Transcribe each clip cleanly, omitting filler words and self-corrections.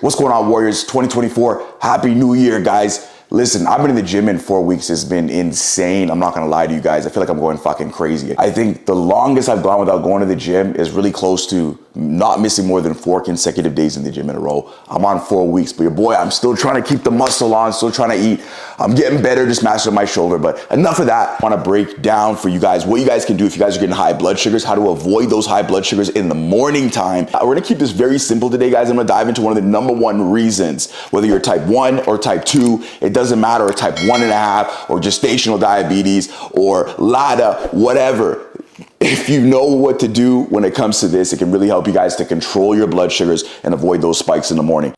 What's going on, Warriors? 2024, Happy New Year, guys. Listen, I've been in the gym in 4 weeks. It's been insane. I'm not gonna lie to you guys. I feel like I'm going fucking crazy. I think the longest I've gone without going to the gym is really close to not missing more than 4 consecutive days in the gym in a row. I'm on 4 weeks, but your boy, I'm still trying to keep the muscle on, still trying to eat. I'm getting better, just mastering my shoulder, but enough of that. I wanna break down for you guys what you guys can do if you guys are getting high blood sugars, how to avoid those high blood sugars in the morning time. We're gonna keep this very simple today, guys. I'm gonna dive into one of the #1 reasons, whether you're type 1 or type 2, it doesn't matter, or type 1.5, or gestational diabetes, or LADA, whatever. If you know what to do when it comes to this, it can really help you guys to control your blood sugars and avoid those spikes in the morning.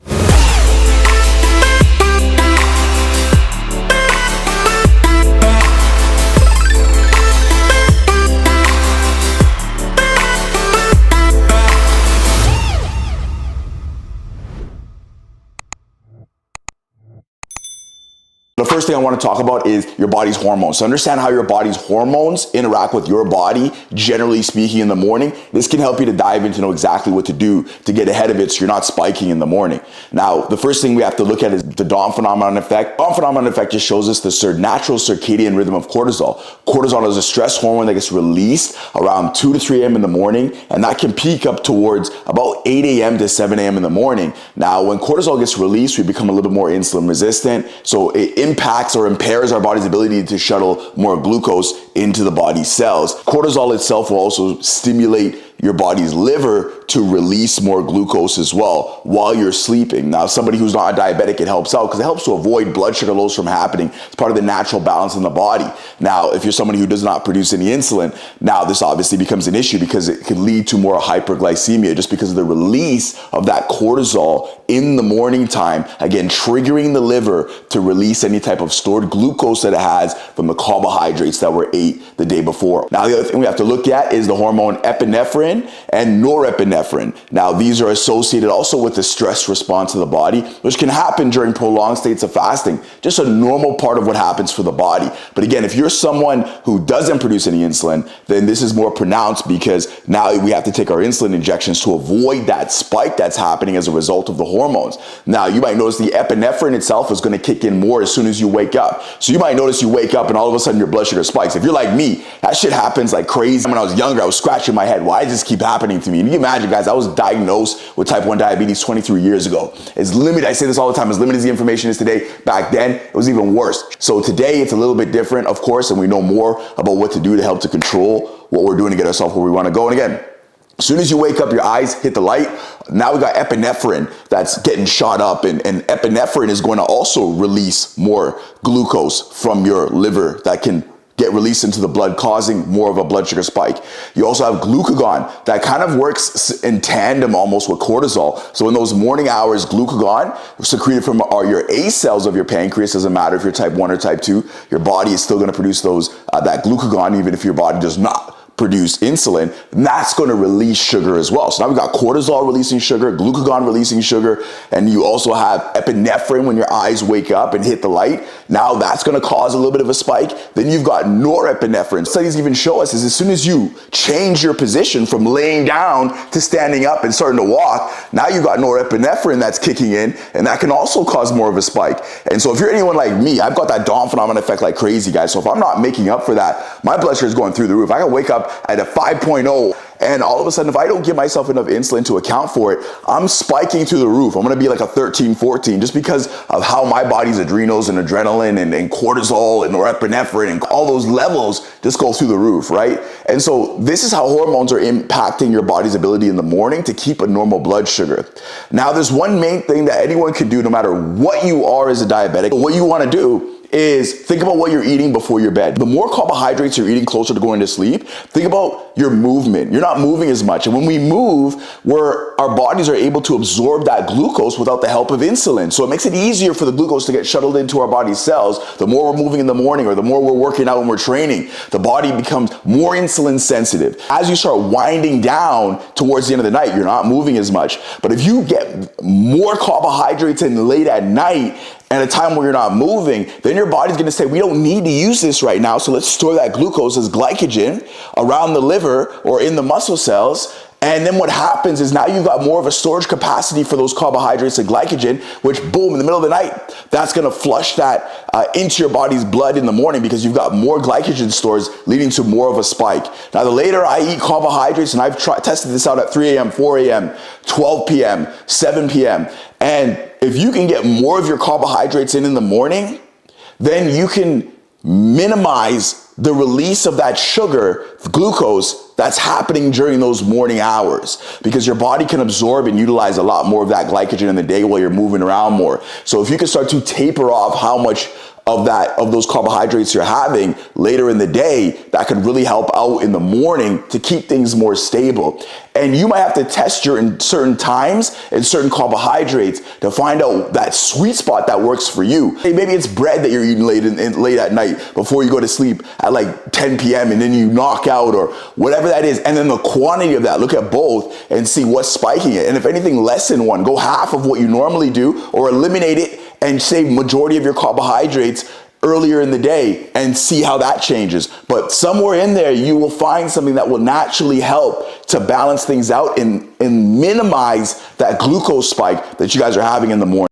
The first thing I want to talk about is your body's hormones. So understand how your body's hormones interact with your body, generally speaking, in the morning. This can help you to dive into know exactly what to do to get ahead of it so you're not spiking in the morning. Now, the first thing we have to look at is the dawn phenomenon effect. Dawn phenomenon effect just shows us the natural circadian rhythm of cortisol. Cortisol is a stress hormone that gets released around 2 to 3 a.m. in the morning, and that can peak up towards about 8 a.m. to 7 a.m. in the morning. Now, when cortisol gets released, we become a little bit more insulin resistant, so it impacts or impairs our body's ability to shuttle more glucose into the body's cells. Cortisol itself will also stimulate your body's liver to release more glucose as well while you're sleeping. Now, somebody who's not a diabetic, it helps out because it helps to avoid blood sugar lows from happening. It's part of the natural balance in the body. Now, if you're somebody who does not produce any insulin, now this obviously becomes an issue because it can lead to more hyperglycemia just because of the release of that cortisol in the morning time, again, triggering the liver to release any type of stored glucose that it has from the carbohydrates that were ate the day before. Now, the other thing we have to look at is the hormone epinephrine and norepinephrine. Now, these are associated also with the stress response of the body, which can happen during prolonged states of fasting. Just a normal part of what happens for the body. But again, if you're someone who doesn't produce any insulin, then this is more pronounced because now we have to take our insulin injections to avoid that spike that's happening as a result of the hormones. Now, you might notice the epinephrine itself is going to kick in more as soon as you wake up. So you might notice you wake up and all of a sudden your blood sugar spikes. If you're like me, that shit happens like crazy. When I was younger, I was scratching my head. Why does this keep happening to me? And you imagine, guys, I was diagnosed with type 1 diabetes 23 years ago. As limited, I say this all the time, as limited as the information is today, back then, it was even worse. So today, it's a little bit different, of course, and we know more about what to do to help to control what we're doing to get ourselves where we want to go. And again, as soon as you wake up, your eyes hit the light. Now we got epinephrine that's getting shot up, and epinephrine is going to also release more glucose from your liver that can get released into the blood, causing more of a blood sugar spike. You also have glucagon that kind of works in tandem almost with cortisol. So in those morning hours, glucagon secreted from your A cells of your pancreas, doesn't matter if you're type 1 or type 2, your body is still going to produce that glucagon even if your body does not produce insulin, and that's going to release sugar as well. So now we got cortisol releasing sugar, glucagon releasing sugar, and you also have epinephrine when your eyes wake up and hit the light. Now that's going to cause a little bit of a spike. Then you've got norepinephrine. Studies even show us is as soon as you change your position from laying down to standing up and starting to walk, now you've got norepinephrine that's kicking in, and that can also cause more of a spike. And so if you're anyone like me, I've got that dawn phenomenon effect like crazy, guys. So if I'm not making up for that, my blood sugar is going through the roof. I can wake up at a 5.0, and all of a sudden, if I don't give myself enough insulin to account for it, I'm spiking through the roof. I'm gonna be like a 13, 14 just because of how my body's adrenals and adrenaline and cortisol and norepinephrine and all those levels just go through the roof, right? And so this is how hormones are impacting your body's ability in the morning to keep a normal blood sugar. Now, there's one main thing that anyone can do no matter what you are as a diabetic. What you wanna do is think about what you're eating before your bed. The more carbohydrates you're eating closer to going to sleep, think about your movement. You're not moving as much. And when we move, our bodies are able to absorb that glucose without the help of insulin. So it makes it easier for the glucose to get shuttled into our body's cells. The more we're moving in the morning or the more we're working out when we're training, the body becomes more insulin sensitive. As you start winding down towards the end of the night, you're not moving as much. But if you get more carbohydrates in late at night, and a time where you're not moving, then your body's gonna say, we don't need to use this right now, so let's store that glucose as glycogen around the liver or in the muscle cells. And then what happens is now you've got more of a storage capacity for those carbohydrates and glycogen, which boom, in the middle of the night, that's gonna flush that into your body's blood in the morning because you've got more glycogen stores, leading to more of a spike. Now, the later I eat carbohydrates, and I've tested this out at 3 a.m., 4 a.m., 12 p.m., 7 p.m., and if you can get more of your carbohydrates in the morning, then you can minimize the release of that sugar, glucose, that's happening during those morning hours, because your body can absorb and utilize a lot more of that glycogen in the day while you're moving around more. So if you can start to taper off how much of those carbohydrates you're having later in the day, that could really help out in the morning to keep things more stable. And you might have to test in certain times and certain carbohydrates to find out that sweet spot that works for you. Hey, maybe it's bread that you're eating late at night before you go to sleep at like 10 p.m. and then you knock out or whatever that is. And then the quantity of that, look at both and see what's spiking it. And if anything less than one, go half of what you normally do or eliminate it and save majority of your carbohydrates earlier in the day and see how that changes. But somewhere in there, you will find something that will naturally help to balance things out and minimize that glucose spike that you guys are having in the morning.